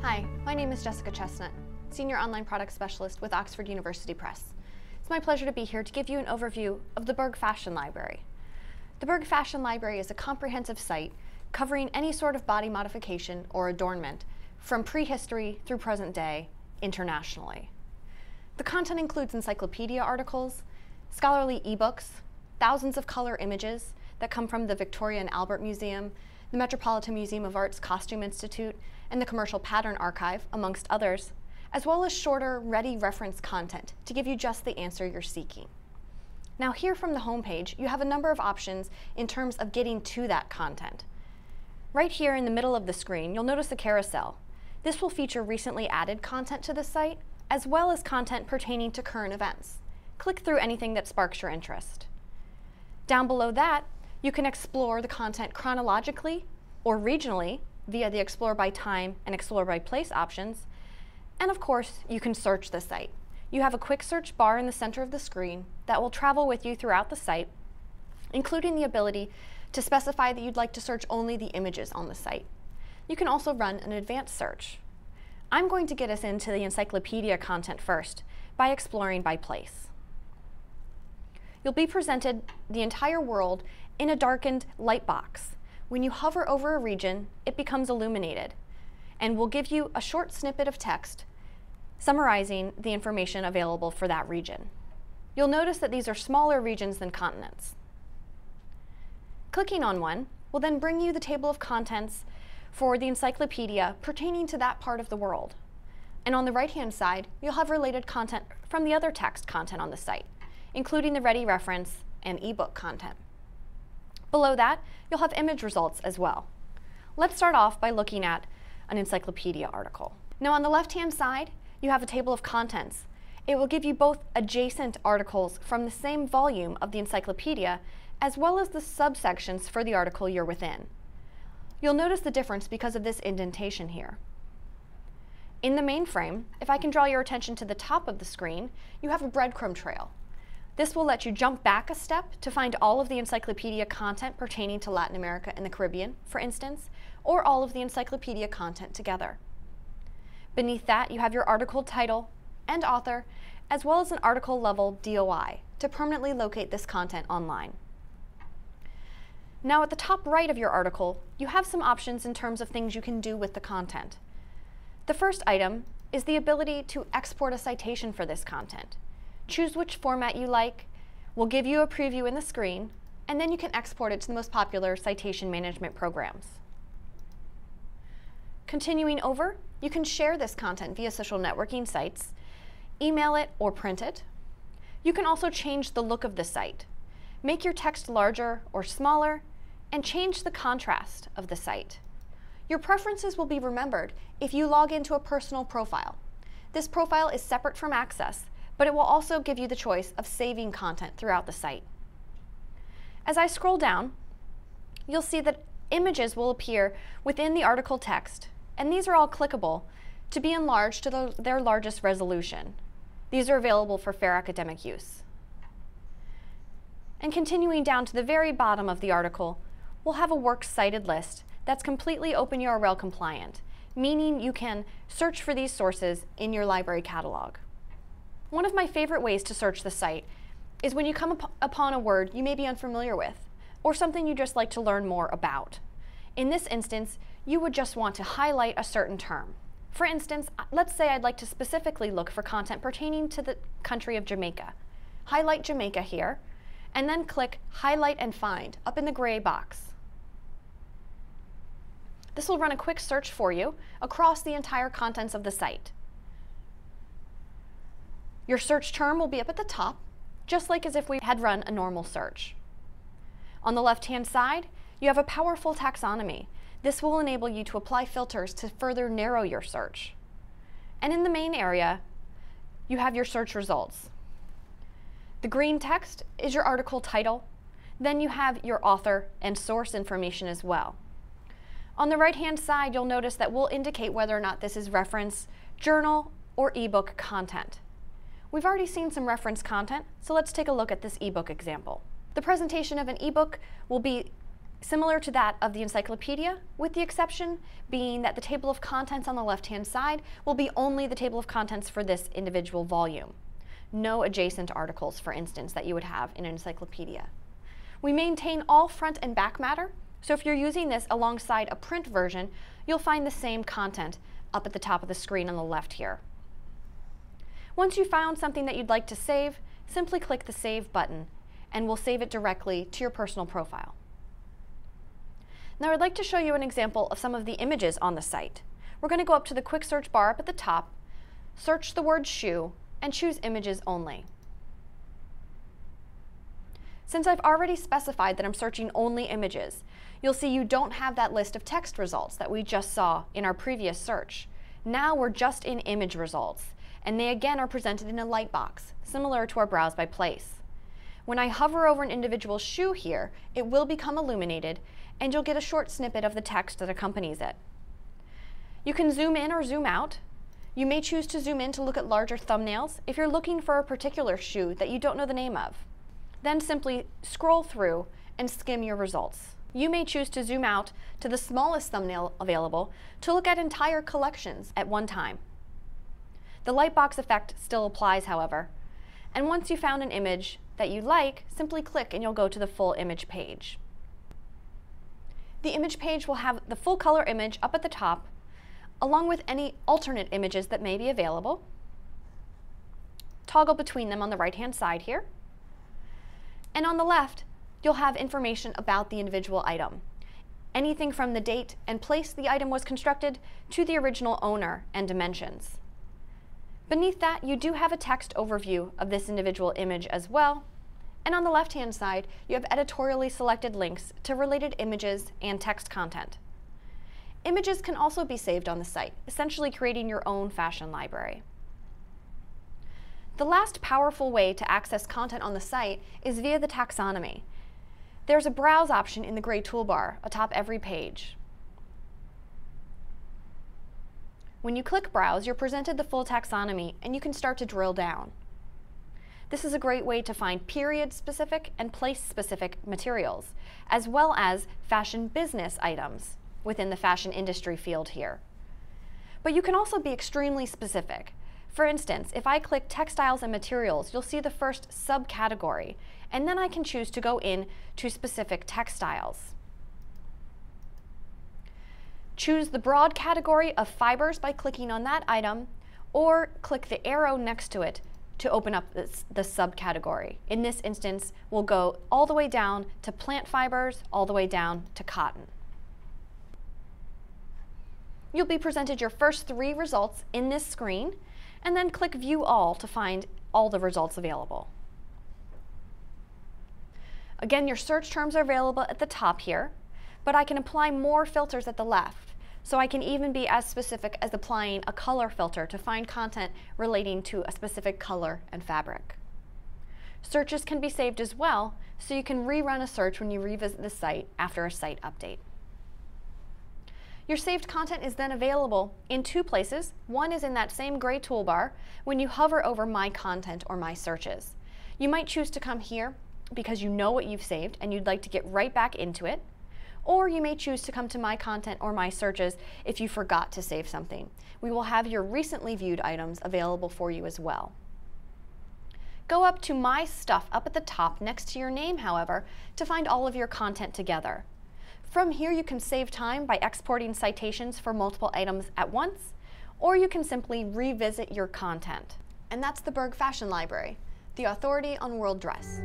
Hi, my name is Jessica Chestnut, Senior Online Product Specialist with Oxford University Press. It's my pleasure to be here to give you an overview of the Berg Fashion Library. The Berg Fashion Library is a comprehensive site covering any sort of body modification or adornment from prehistory through present day internationally. The content includes encyclopedia articles, scholarly ebooks, thousands of color images that come from the Victoria and Albert Museum, the Metropolitan Museum of Art's Costume Institute, and the Commercial Pattern Archive, amongst others, as well as shorter, ready reference content to give you just the answer you're seeking. Now here from the homepage, you have a number of options in terms of getting to that content. Right here in the middle of the screen, you'll notice a carousel. This will feature recently added content to the site, as well as content pertaining to current events. Click through anything that sparks your interest. Down below that, you can explore the content chronologically or regionally via the Explore by Time and Explore by Place options. And of course, you can search the site. You have a quick search bar in the center of the screen that will travel with you throughout the site, including the ability to specify that you'd like to search only the images on the site. You can also run an advanced search. I'm going to get us into the encyclopedia content first by exploring by place. You'll be presented the entire world in a darkened light box. When you hover over a region, it becomes illuminated and will give you a short snippet of text summarizing the information available for that region. You'll notice that these are smaller regions than continents. Clicking on one will then bring you the table of contents for the encyclopedia pertaining to that part of the world. And on the right-hand side, you'll have related content from the other text content on the site, including the ready reference and ebook content. Below that, you'll have image results as well. Let's start off by looking at an encyclopedia article. Now on the left-hand side, you have a table of contents. It will give you both adjacent articles from the same volume of the encyclopedia, as well as the subsections for the article you're within. You'll notice the difference because of this indentation here. In the main frame, if I can draw your attention to the top of the screen, you have a breadcrumb trail. This will let you jump back a step to find all of the encyclopedia content pertaining to Latin America and the Caribbean, for instance, or all of the encyclopedia content together. Beneath that, you have your article title and author, as well as an article level DOI to permanently locate this content online. Now at the top right of your article, you have some options in terms of things you can do with the content. The first item is the ability to export a citation for this content. Choose which format you like, we'll give you a preview in the screen, and then you can export it to the most popular citation management programs. Continuing over, you can share this content via social networking sites, email it or print it. You can also change the look of the site, make your text larger or smaller, and change the contrast of the site. Your preferences will be remembered if you log into a personal profile. This profile is separate from Access, but it will also give you the choice of saving content throughout the site. As I scroll down, you'll see that images will appear within the article text, and these are all clickable to be enlarged to their largest resolution. These are available for fair academic use. And continuing down to the very bottom of the article, we'll have a works cited list that's completely open URL compliant, meaning you can search for these sources in your library catalog. One of my favorite ways to search the site is when you come upon a word you may be unfamiliar with, or something you just like to learn more about. In this instance, you would just want to highlight a certain term. For instance, let's say I'd like to specifically look for content pertaining to the country of Jamaica. Highlight Jamaica here, and then click Highlight and Find up in the gray box. This will run a quick search for you across the entire contents of the site. Your search term will be up at the top, just like as if we had run a normal search. On the left-hand side, you have a powerful taxonomy. This will enable you to apply filters to further narrow your search. And in the main area, you have your search results. The green text is your article title. Then you have your author and source information as well. On the right-hand side, you'll notice that we'll indicate whether or not this is reference, journal, or ebook content. We've already seen some reference content, so let's take a look at this ebook example. The presentation of an ebook will be similar to that of the encyclopedia, with the exception being that the table of contents on the left-hand side will be only the table of contents for this individual volume. No adjacent articles, for instance, that you would have in an encyclopedia. We maintain all front and back matter, so if you're using this alongside a print version, you'll find the same content up at the top of the screen on the left here. Once you've found something that you'd like to save, simply click the Save button, and we'll save it directly to your personal profile. Now I'd like to show you an example of some of the images on the site. We're going to go up to the quick search bar up at the top, search the word shoe, and choose Images Only. Since I've already specified that I'm searching only images, you'll see you don't have that list of text results that we just saw in our previous search. Now we're just in image results, and they again are presented in a light box, similar to our Browse by Place. When I hover over an individual shoe here, it will become illuminated, and you'll get a short snippet of the text that accompanies it. You can zoom in or zoom out. You may choose to zoom in to look at larger thumbnails if you're looking for a particular shoe that you don't know the name of. Then simply scroll through and skim your results. You may choose to zoom out to the smallest thumbnail available to look at entire collections at one time. The lightbox effect still applies, however, and once you've found an image that you like, simply click and you'll go to the full image page. The image page will have the full color image up at the top, along with any alternate images that may be available. Toggle between them on the right-hand side here. And on the left, you'll have information about the individual item. Anything from the date and place the item was constructed to the original owner and dimensions. Beneath that, you do have a text overview of this individual image as well. And on the left-hand side, you have editorially selected links to related images and text content. Images can also be saved on the site, essentially creating your own fashion library. The last powerful way to access content on the site is via the taxonomy. There's a Browse option in the gray toolbar atop every page. When you click Browse, you're presented the full taxonomy, and you can start to drill down. This is a great way to find period-specific and place-specific materials, as well as fashion business items within the fashion industry field here. But you can also be extremely specific. For instance, if I click Textiles and Materials, you'll see the first subcategory, and then I can choose to go in to specific textiles. Choose the broad category of fibers by clicking on that item, or click the arrow next to it to open up the subcategory. In this instance, we'll go all the way down to plant fibers, all the way down to cotton. You'll be presented your first 3 results in this screen, and then click View All to find all the results available. Again, your search terms are available at the top here, but I can apply more filters at the left. So I can even be as specific as applying a color filter to find content relating to a specific color and fabric. Searches can be saved as well, so you can rerun a search when you revisit the site after a site update. Your saved content is then available in 2 places. One is in that same gray toolbar when you hover over My Content or My Searches. You might choose to come here because you know what you've saved and you'd like to get right back into it. Or you may choose to come to My Content or My Searches if you forgot to save something. We will have your recently viewed items available for you as well. Go up to My Stuff up at the top next to your name, however, to find all of your content together. From here, you can save time by exporting citations for multiple items at once, or you can simply revisit your content. And that's the Berg Fashion Library, the authority on world dress.